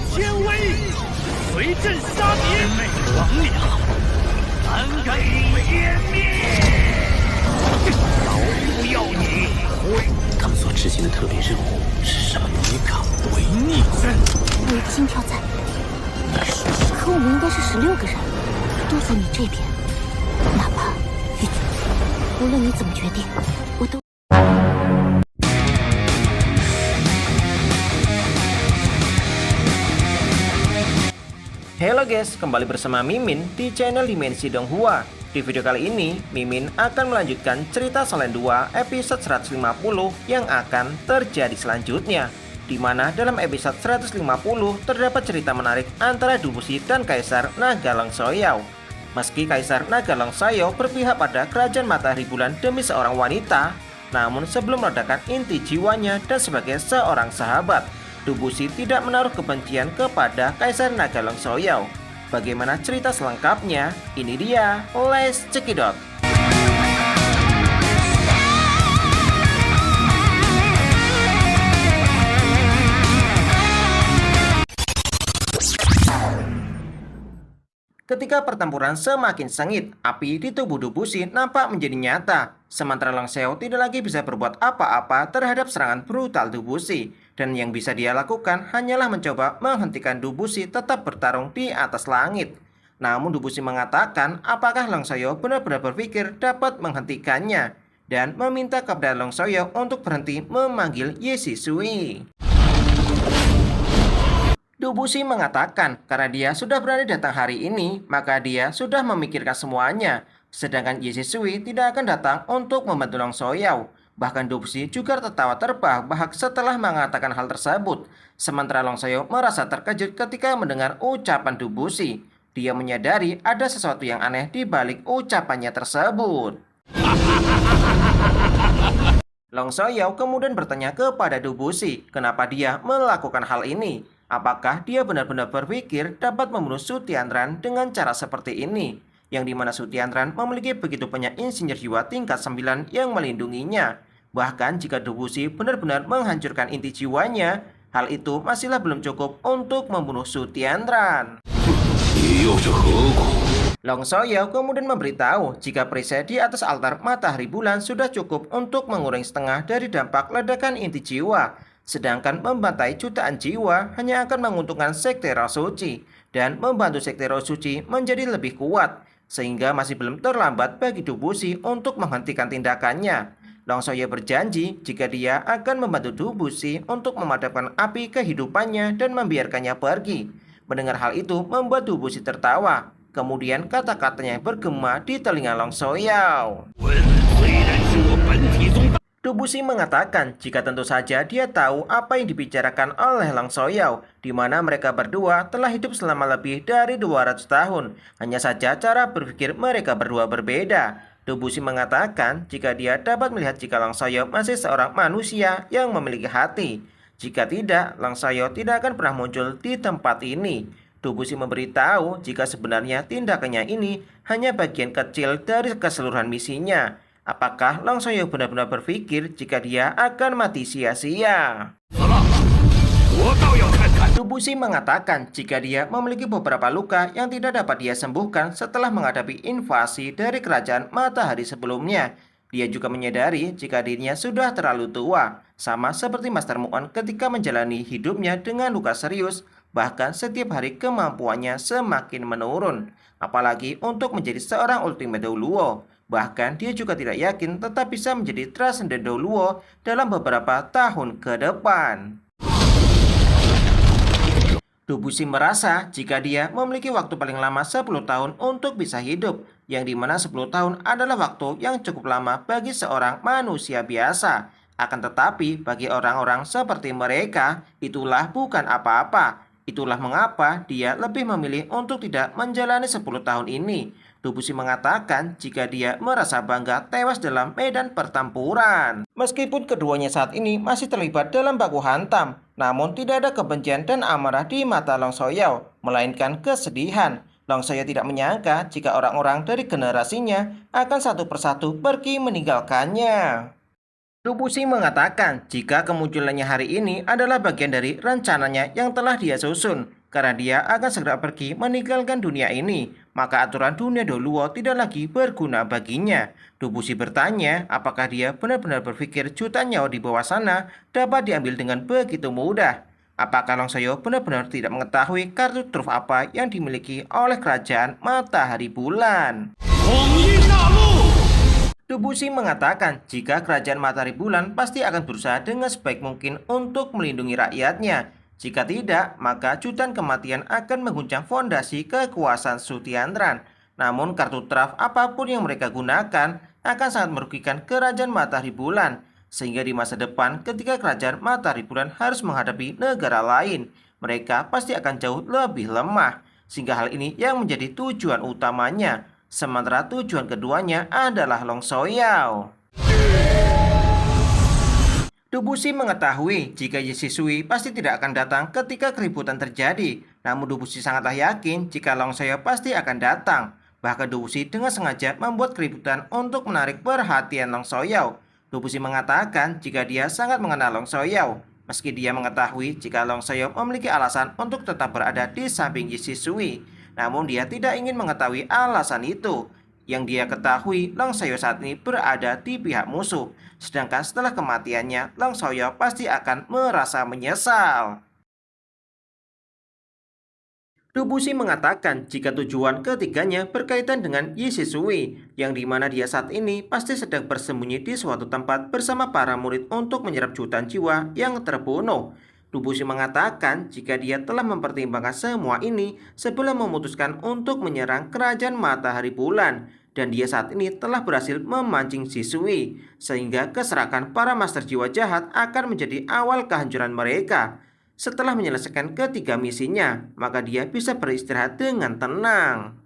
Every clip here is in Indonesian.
千威，随朕杀敌。妹王娘，胆敢湮灭！老夫要你！他们所执行的特别任务是什么？违抗违逆阵。我有金条在，可我们应该是16个人，都在你这边。哪怕玉珏，无论你怎么决定，我都。Halo guys, kembali bersama Mimin di channel Dimensi Donghua. Di video kali ini, Mimin akan melanjutkan cerita Solen 2 episode 150 yang akan terjadi selanjutnya. Di mana dalam episode 150 terdapat cerita menarik antara Dubushi dan Kaisar Naga Longsoyao. Meski Kaisar Naga Longsoyao berpihak pada kerajaan Matahari Bulan demi seorang wanita, namun sebelum meledakan inti jiwanya dan sebagai seorang sahabat, Dubushi tidak menaruh kebencian kepada Kaisar Naga Longsoyao. Bagaimana cerita selengkapnya? Ini dia, let's check it out. Ketika pertempuran semakin sengit, api di tubuh Dubushi nampak menjadi nyata. Sementara Longsoyao tidak lagi bisa berbuat apa-apa terhadap serangan brutal Dubushi. Dan yang bisa dia lakukan hanyalah mencoba menghentikan Dubushi tetap bertarung di atas langit. Namun Dubushi mengatakan apakah Longsoyao benar-benar berpikir dapat menghentikannya. Dan meminta kepada Longsoyao untuk berhenti memanggil Yeshisui. Dubushi mengatakan karena dia sudah berani datang hari ini, maka dia sudah memikirkan semuanya. Sedangkan Yeshisui tidak akan datang untuk membantu Longsoyao. Bahkan Dubushi juga tertawa terbahak-bahak setelah mengatakan hal tersebut. Sementara Longsoyao merasa terkejut ketika mendengar ucapan Dubushi. Dia menyadari ada sesuatu yang aneh di balik ucapannya tersebut. Longsoyao kemudian bertanya kepada Dubushi kenapa dia melakukan hal ini. Apakah dia benar-benar berpikir dapat membunuh Sutiantran dengan cara seperti ini? Yang dimana Sutiantran memiliki begitu banyak insinyur jiwa tingkat 9 yang melindunginya. Bahkan jika Dubushi benar-benar menghancurkan inti jiwanya, hal itu masihlah belum cukup untuk membunuh Sutiantran. Longsoyao kemudian memberitahu jika perisai di atas altar Matahari Bulan sudah cukup untuk mengurangi setengah dari dampak ledakan inti jiwa. Sedangkan membantai jutaan jiwa hanya akan menguntungkan Sekte Roh Suci dan membantu Sekte Roh Suci menjadi lebih kuat. Sehingga masih belum terlambat bagi Dubushi untuk menghentikan tindakannya. Longsoyao berjanji jika dia akan membantu Dubushi untuk memadamkan api kehidupannya dan membiarkannya pergi. Mendengar hal itu membuat Dubushi tertawa. Kemudian kata-katanya bergema di telinga Longsoyao. Dubushi mengatakan jika tentu saja dia tahu apa yang dibicarakan oleh Longsoyao, di mana mereka berdua telah hidup selama lebih dari 200 tahun. Hanya saja cara berpikir mereka berdua berbeda. Dubushi mengatakan jika dia dapat melihat jika Longsoyao masih seorang manusia yang memiliki hati. Jika tidak, Longsoyao tidak akan pernah muncul di tempat ini. Dubushi memberitahu jika sebenarnya tindakannya ini hanya bagian kecil dari keseluruhan misinya. Apakah Longsoyao benar-benar berpikir jika dia akan mati sia-sia? Dubushi mengatakan jika dia memiliki beberapa luka yang tidak dapat dia sembuhkan setelah menghadapi invasi dari kerajaan Matahari sebelumnya. Dia juga menyadari jika dirinya sudah terlalu tua, sama seperti Master Muon ketika menjalani hidupnya dengan luka serius. Bahkan setiap hari kemampuannya semakin menurun, apalagi untuk menjadi seorang Ultimate Luo. Bahkan dia juga tidak yakin tetap bisa menjadi Transcendental Luo dalam beberapa tahun ke depan. Dubushi merasa jika dia memiliki waktu paling lama 10 tahun untuk bisa hidup, yang dimana 10 tahun adalah waktu yang cukup lama bagi seorang manusia biasa. Akan tetapi bagi orang-orang seperti mereka, itulah bukan apa-apa. Itulah mengapa dia lebih memilih untuk tidak menjalani 10 tahun ini. Dubushi mengatakan jika dia merasa bangga tewas dalam medan pertempuran. Meskipun keduanya saat ini masih terlibat dalam baku hantam, namun tidak ada kebencian dan amarah di mata Longsoyao, melainkan kesedihan. Longsoyao tidak menyangka jika orang-orang dari generasinya akan satu persatu pergi meninggalkannya. Dubusi mengatakan jika kemunculannya hari ini adalah bagian dari rencananya yang telah dia susun, karena dia akan segera pergi meninggalkan dunia ini, maka aturan dunia Doluo tidak lagi berguna baginya. Dubusi bertanya apakah dia benar-benar berpikir jutaan nyawa di bawah sana dapat diambil dengan begitu mudah. Apakah Longsoyo benar-benar tidak mengetahui kartu truf apa yang dimiliki oleh kerajaan Matahari Bulan? Dubusi mengatakan jika kerajaan Matahari Bulan pasti akan berusaha dengan sebaik mungkin untuk melindungi rakyatnya. Jika tidak, maka jutaan kematian akan mengguncang fondasi kekuasaan Sutiandran. Namun kartu traf apapun yang mereka gunakan akan sangat merugikan kerajaan Matahari Bulan. Sehingga di masa depan ketika kerajaan Matahari Bulan harus menghadapi negara lain, mereka pasti akan jauh lebih lemah. Sehingga hal ini yang menjadi tujuan utamanya. Sementara tujuan keduanya adalah Longsoyao. Dubusi mengetahui jika Yeshisui pasti tidak akan datang ketika keributan terjadi. Namun Dubusi sangatlah yakin jika Longsoyao pasti akan datang. Bahkan Dubusi dengan sengaja membuat keributan untuk menarik perhatian Longsoyao. Dubusi mengatakan jika dia sangat mengenal Longsoyao. Meski dia mengetahui jika Longsoyao memiliki alasan untuk tetap berada di samping Yeshisui. Namun dia tidak ingin mengetahui alasan itu. Yang dia ketahui, Longsoyao saat ini berada di pihak musuh. Sedangkan setelah kematiannya, Longsoyao pasti akan merasa menyesal. Dubusi mengatakan jika tujuan ketiganya berkaitan dengan Yeshisui, yang dimana dia saat ini pasti sedang bersembunyi di suatu tempat bersama para murid untuk menyerap jutaan jiwa yang terbunuh. Dubusi mengatakan jika dia telah mempertimbangkan semua ini sebelum memutuskan untuk menyerang kerajaan Matahari Bulan. Dan dia saat ini telah berhasil memancing Shisui, sehingga keserakan para master jiwa jahat akan menjadi awal kehancuran mereka. Setelah menyelesaikan ketiga misinya, maka dia bisa beristirahat dengan tenang.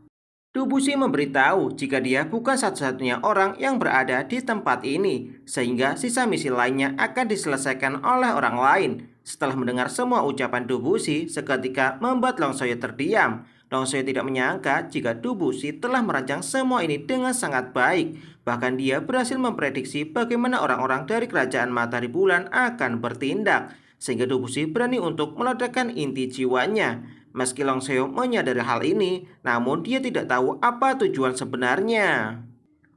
Dubusi memberitahu jika dia bukan satu-satunya orang yang berada di tempat ini, sehingga sisa misi lainnya akan diselesaikan oleh orang lain. Setelah mendengar semua ucapan Dubusi, seketika membuat Longsoyo terdiam. Longsoyo tidak menyangka jika Dubusi telah merancang semua ini dengan sangat baik. Bahkan dia berhasil memprediksi bagaimana orang-orang dari kerajaan Matahari Bulan akan bertindak. Sehingga Dubusi berani untuk meledakkan inti jiwanya. Meski Longsoyo menyadari hal ini, namun dia tidak tahu apa tujuan sebenarnya.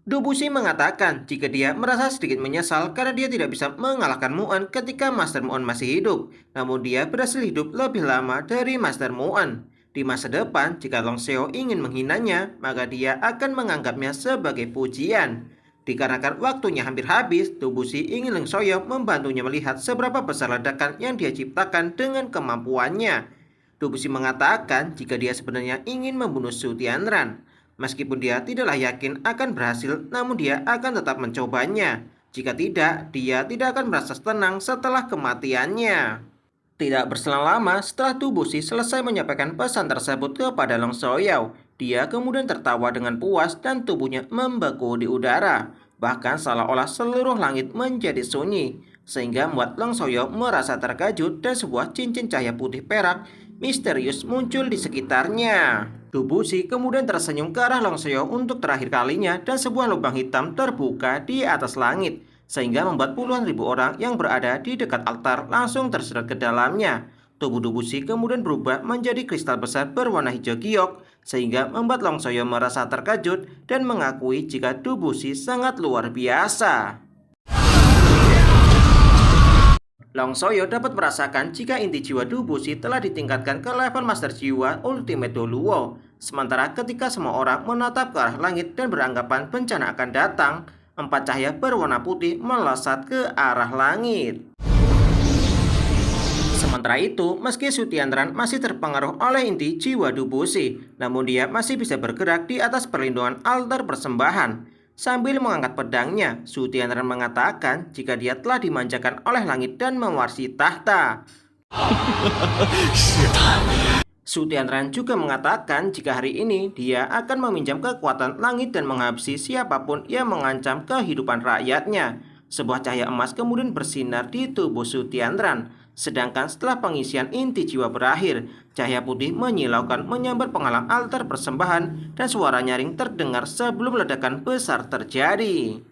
Dubusi mengatakan jika dia merasa sedikit menyesal karena dia tidak bisa mengalahkan Mu'en ketika Master Mu'en masih hidup. Namun dia berhasil hidup lebih lama dari Master Mu'en. Di masa depan, jika Longsoyo ingin menghinanya, maka dia akan menganggapnya sebagai pujian. Dikarenakan waktunya hampir habis, Dubusi ingin Longsoyo membantunya melihat seberapa besar ledakan yang dia ciptakan dengan kemampuannya. Dubusi mengatakan jika dia sebenarnya ingin membunuh Sutiandran. Meskipun dia tidaklah yakin akan berhasil, namun dia akan tetap mencobanya. Jika tidak, dia tidak akan merasa tenang setelah kematiannya. Tidak berselang lama setelah Dubusi selesai menyampaikan pesan tersebut kepada Longsoyo, dia kemudian tertawa dengan puas dan tubuhnya membeku di udara. Bahkan seolah-olah seluruh langit menjadi sunyi, sehingga membuat Longsoyo merasa terkejut dan sebuah cincin cahaya putih perak misterius muncul di sekitarnya. Dubusi kemudian tersenyum ke arah Longsoyo untuk terakhir kalinya dan sebuah lubang hitam terbuka di atas langit, sehingga membuat puluhan ribu orang yang berada di dekat altar langsung tersedot ke dalamnya. Tubuh Dubusi kemudian berubah menjadi kristal besar berwarna hijau giok, sehingga membuat Longsoyo merasa terkejut dan mengakui jika Dubusi sangat luar biasa. Longsoyo dapat merasakan jika inti jiwa Dubusi telah ditingkatkan ke level Master Jiwa Ultimate Doluo. Sementara ketika semua orang menatap ke arah langit dan beranggapan bencana akan datang, 4 cahaya berwarna putih melesat ke arah langit. Sementara itu, meski Sutiandran masih terpengaruh oleh inti jiwa Dubusi, namun dia masih bisa bergerak di atas perlindungan altar persembahan. Sambil mengangkat pedangnya, Sutiandran mengatakan jika dia telah dimanjakan oleh langit dan mewarisi tahta. Sutiandran juga mengatakan jika hari ini dia akan meminjam kekuatan langit dan menghabisi siapapun yang mengancam kehidupan rakyatnya. Sebuah cahaya emas kemudian bersinar di tubuh Sutiandran. Sedangkan setelah pengisian inti jiwa berakhir, cahaya putih menyilaukan menyambar penghalang altar persembahan dan suara nyaring terdengar sebelum ledakan besar terjadi.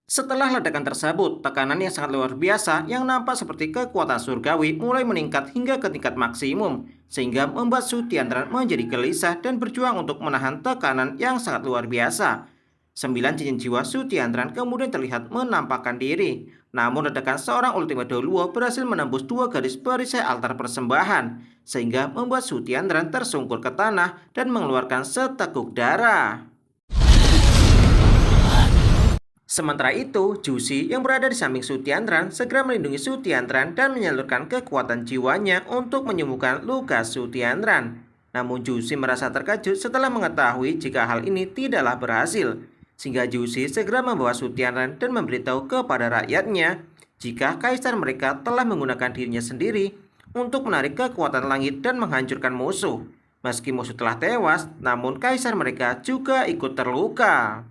Setelah ledakan tersebut, tekanan yang sangat luar biasa yang nampak seperti kekuatan surgawi mulai meningkat hingga ke tingkat maksimum, sehingga membuat Su Tianran menjadi gelisah dan berjuang untuk menahan tekanan yang sangat luar biasa. 9 cincin jiwa Su Tianran kemudian terlihat menampakkan diri, namun ledakan seorang Ultimate Doluo berhasil menembus 2 garis perisai altar persembahan, sehingga membuat Su Tianran tersungkur ke tanah dan mengeluarkan seteguk darah. Sementara itu, Jushi yang berada di samping Su Tianran segera melindungi Su Tianran dan menyalurkan kekuatan jiwanya untuk menyembuhkan luka Su Tianran. Namun Jushi merasa terkejut setelah mengetahui jika hal ini tidaklah berhasil, sehingga Jushi segera membawa Su Tianran dan memberitahu kepada rakyatnya jika kaisar mereka telah menggunakan dirinya sendiri untuk menarik kekuatan langit dan menghancurkan musuh. Meski musuh telah tewas, namun kaisar mereka juga ikut terluka.